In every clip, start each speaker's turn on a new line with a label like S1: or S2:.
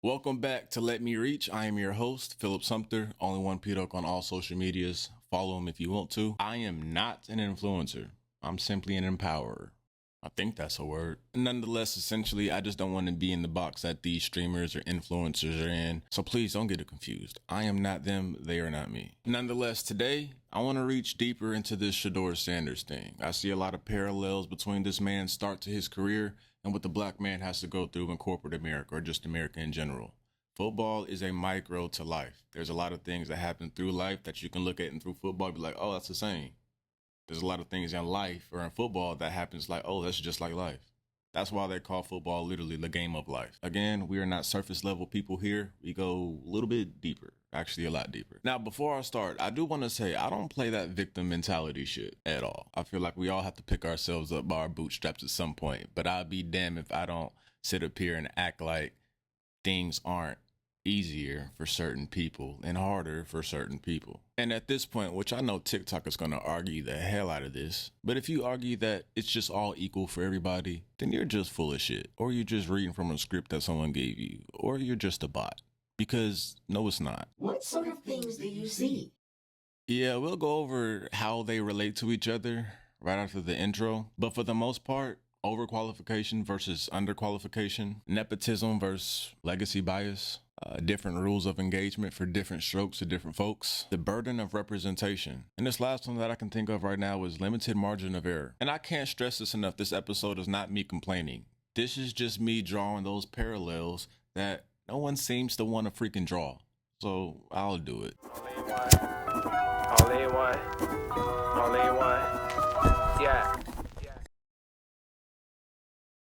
S1: Welcome back to Let Me Reach. I am your host, Philip Sumter, only one P-Doc on all social medias. Follow him if you want to. I am not an influencer. I'm simply an empowerer. I think that's a word. Nonetheless, essentially, I just don't want to be in the box that these streamers or influencers are in. So please don't get it confused. I am not them. They are not me. Nonetheless, today, I want to reach deeper into this Shedeur Sanders thing. I see a lot of parallels between this man's start to his career and what the black man has to go through in corporate America or just America in general. Football is a micro to life. There's a lot of things that happen through life that you can look at and through football and be like, oh, that's the same. There's a lot of things in life or in football that happens like, oh, that's just like life. That's why they call football literally the game of life. Again, we are not surface level people here. We go a little bit deeper, actually a lot deeper. Now, before I start, I do want to say I don't play that victim mentality shit at all. I feel like we all have to pick ourselves up by our bootstraps at some point, but I'd be damned if I don't sit up here and act like things aren't easier for certain people and harder for certain people. And at this point, which I know TikTok is going to argue the hell out of this, but if you argue that it's just all equal for everybody, then you're just full of shit, or you're just reading from a script that someone gave you, or you're just a bot. Because no, it's not.
S2: What sort of things do you see?
S1: Yeah, we'll go over how they relate to each other right after the intro, but for the most part, overqualification versus underqualification, nepotism versus legacy bias, different rules of engagement for different strokes to different folks, the burden of representation. And this last one that I can think of right now is limited margin of error. And I can't stress this enough. This episode is not me complaining. This is just me drawing those parallels that no one seems to want to freaking draw. So I'll do it.
S3: All in one. Yeah.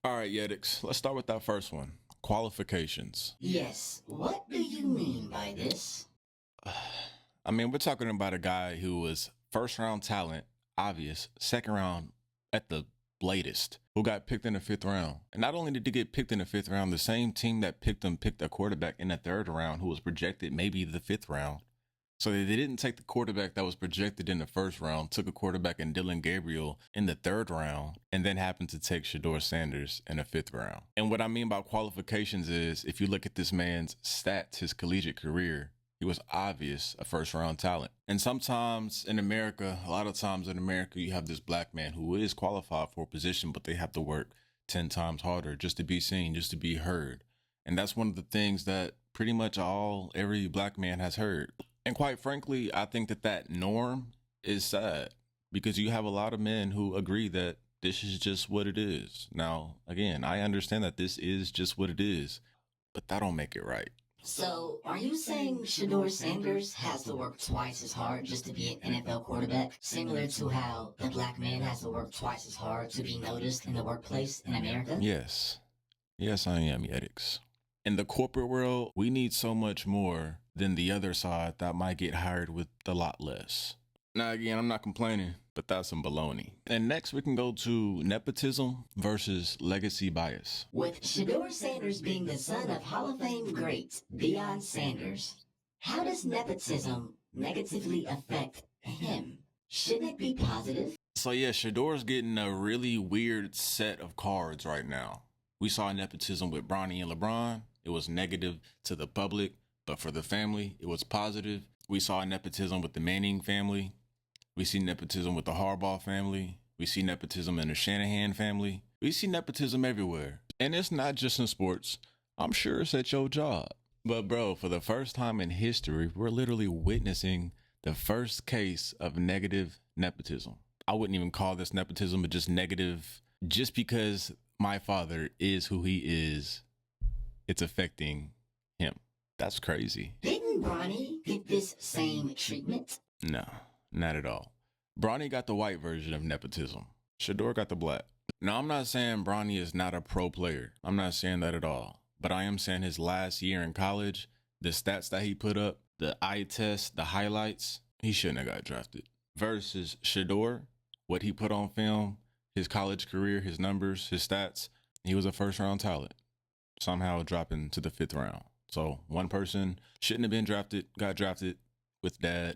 S1: All right, Yedix, let's start with that first one. Qualifications.
S2: Yes, what do you mean by this?
S1: I mean, we're talking about a guy who was first round talent, obvious, second round at the latest, who got picked in the fifth round. And not only did he get picked in the fifth round, the same team that picked him picked a quarterback in the third round who was projected maybe the fifth round. So they didn't take the quarterback that was projected in the first round, took a quarterback in Dylan Gabriel in the third round, and then happened to take Shedeur Sanders in the fifth round. And what I mean by qualifications is, if you look at this man's stats, his collegiate career, he was obvious a first round talent. And sometimes in America, a lot of times in America, you have this black man who is qualified for a position, but they have to work 10 times harder just to be seen, just to be heard. And that's one of the things that pretty much every black man has heard. And quite frankly, I think that norm is sad because you have a lot of men who agree that this is just what it is. Now, again, I understand that this is just what it is, but that don't make it right.
S2: So, are you saying Shedeur Sanders has to work twice as hard just to be an NFL quarterback, similar to how the black man has to work twice as hard to be noticed in the workplace in America?
S1: Yes. Yes, I am, Yedix. In the corporate world, we need so much more than the other side that might get hired with a lot less. Now, again, I'm not complaining, but that's some baloney. And next, we can go to nepotism versus legacy bias.
S2: With Shedeur Sanders being the son of Hall of Fame great Deion Sanders, how does nepotism negatively affect him? Shouldn't it be positive?
S1: So yeah, Shedeur's getting a really weird set of cards right now. We saw nepotism with Bronny and LeBron. It was negative to the public, but for the family, it was positive. We saw nepotism with the Manning family. We see nepotism with the Harbaugh family. We see nepotism in the Shanahan family. We see nepotism everywhere. And it's not just in sports. I'm sure it's at your job. But bro, for the first time in history, we're literally witnessing the first case of negative nepotism. I wouldn't even call this nepotism, but just negative. Just because my father is who he is, it's affecting him. That's crazy.
S2: Didn't Bronny get this same treatment?
S1: No, not at all. Bronny got the white version of nepotism. Shedeur got the black. Now, I'm not saying Bronny is not a pro player. I'm not saying that at all. But I am saying his last year in college, the stats that he put up, the eye test, the highlights, he shouldn't have got drafted. Versus Shedeur, what he put on film, his college career, his numbers, his stats, he was a first round talent, somehow dropping to the fifth round. So one person shouldn't have been drafted, got drafted with dad,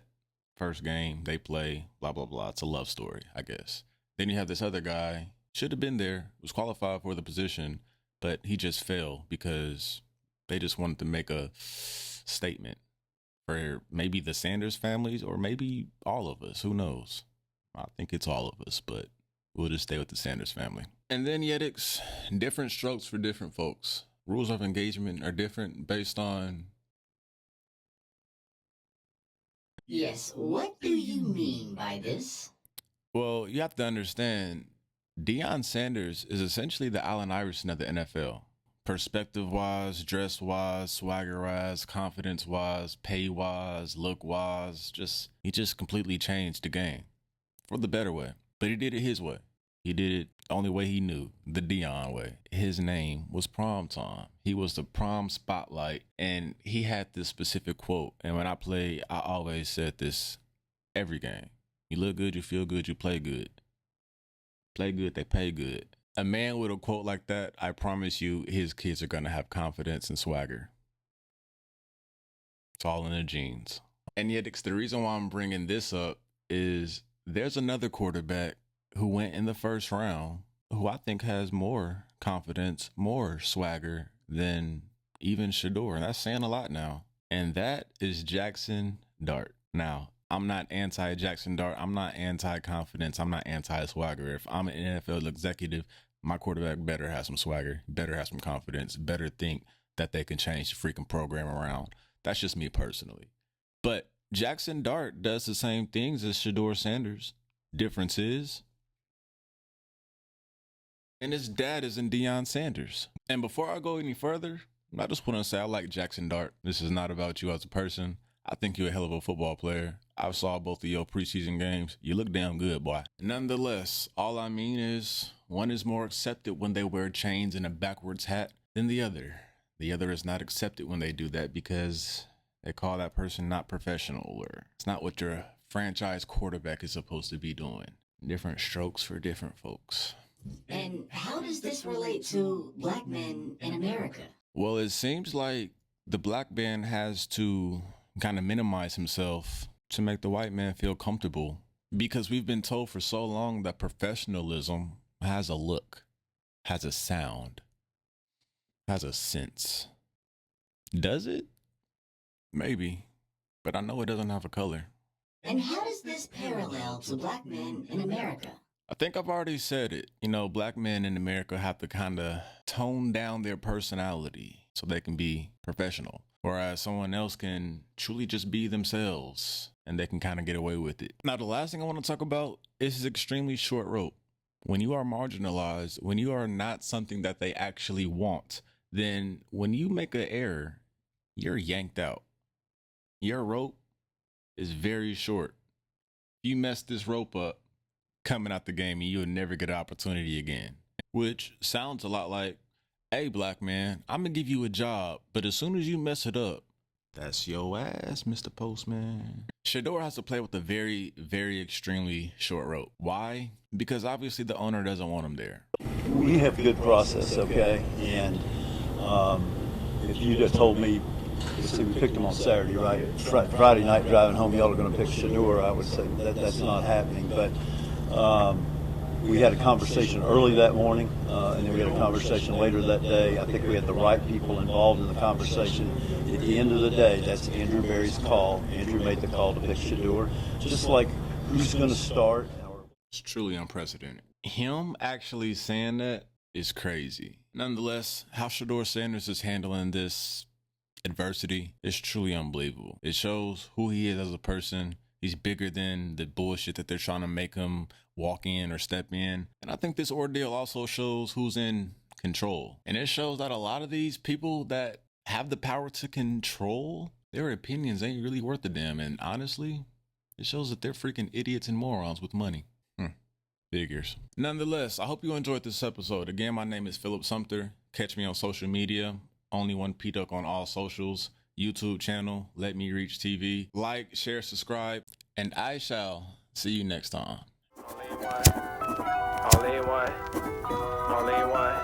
S1: first game, they play, blah, blah, blah. It's a love story, I guess. Then you have this other guy, should have been there, was qualified for the position, but he just failed because They just wanted to make a statement for maybe the Sanders families or maybe all of us. Who knows? I think it's all of us, but we'll just stay with the Sanders family. And then Yetics, different strokes for different folks. Rules of engagement are different based on...
S2: Yes, what do you mean by this?
S1: Well, you have to understand, Deion Sanders is essentially the Allen Iverson of the NFL. Perspective-wise, dress-wise, swagger-wise, confidence-wise, pay-wise, look-wise, he just completely changed the game for the better way. But he did it his way. He did it the only way he knew, the Deion way. His name was Prom Time. He was the prom spotlight, and he had this specific quote. And when I played, I always said this every game. You look good, you feel good, you play good. Play good, they pay good. A man with a quote like that, I promise you, his kids are going to have confidence and swagger. It's all in the genes. And yet, the reason why I'm bringing this up is there's another quarterback who went in the first round who I think has more confidence, more swagger than even Shedeur. And that's saying a lot now. And that is Jackson Dart. Now, I'm not anti-Jackson Dart. I'm not anti-confidence. I'm not anti-swagger. If I'm an NFL executive, my quarterback better have some swagger, better have some confidence, better think that they can change the freaking program around. That's just me personally. But Jackson Dart does the same things as Shedeur Sanders. Difference is, and his dad is in Deion Sanders. And before I go any further, I just want to say I like Jackson Dart. This is not about you as a person. I think you're a hell of a football player. I saw both of your preseason games. You look damn good, boy. Nonetheless, all I mean is one is more accepted when they wear chains and a backwards hat than the other. The other is not accepted when they do that because they call that person not professional, or it's not what your franchise quarterback is supposed to be doing. Different strokes for different folks.
S2: And how does this relate to black men in America?
S1: Well, it seems like the black man has to kind of minimize himself to make the white man feel comfortable, because we've been told for so long that professionalism has a look, has a sound, has a sense. Does it? Maybe, but I know it doesn't have a color.
S2: And how does this parallel to black men in America?
S1: I think I've already said it. You know, black men in America have to kind of tone down their personality so they can be professional, whereas someone else can truly just be themselves and they can kind of get away with it. Now, the last thing I want to talk about is extremely short rope. When you are marginalized, when you are not something that they actually want, then when you make an error, you're yanked out. Your rope is very short. If you mess this rope up, coming out the game, and you'll never get an opportunity again. Which sounds a lot like, hey, black man, I'm gonna give you a job, but as soon as you mess it up, that's your ass, Mr. Postman. Shedeur has to play with a very, very extremely short rope. Why? Because obviously the owner doesn't want him there.
S4: We have good process, okay? And if you just told me, let's see, we picked him on Saturday, right? Friday night driving home, y'all are going to pick Shedeur, I would say that's not happening. But we had a conversation early that morning, and then we had a conversation later that day. I think we had the right people involved in the conversation. At the end of the day, that's Andrew Berry's call. Andrew made the call to pick Shedeur. Just like who's going to start.
S1: It's truly unprecedented. Him actually saying that is crazy. Nonetheless, how Shedeur Sanders is handling this adversity is truly unbelievable. It shows who he is as a person. He's bigger than the bullshit that they're trying to make him walk in or step in. And I think this ordeal also shows who's in control. And it shows that a lot of these people that have the power to control, their opinions ain't really worth a damn. And honestly, it shows that they're freaking idiots and morons with money. Figures. Nonetheless, I hope you enjoyed this episode. Again, my name is Philip Sumter. Catch me on social media. Only One P-Duck on all socials. YouTube channel, Let Me Reach TV. Like, share, subscribe, and I shall see you next time.
S3: Only one. Only one. Only one.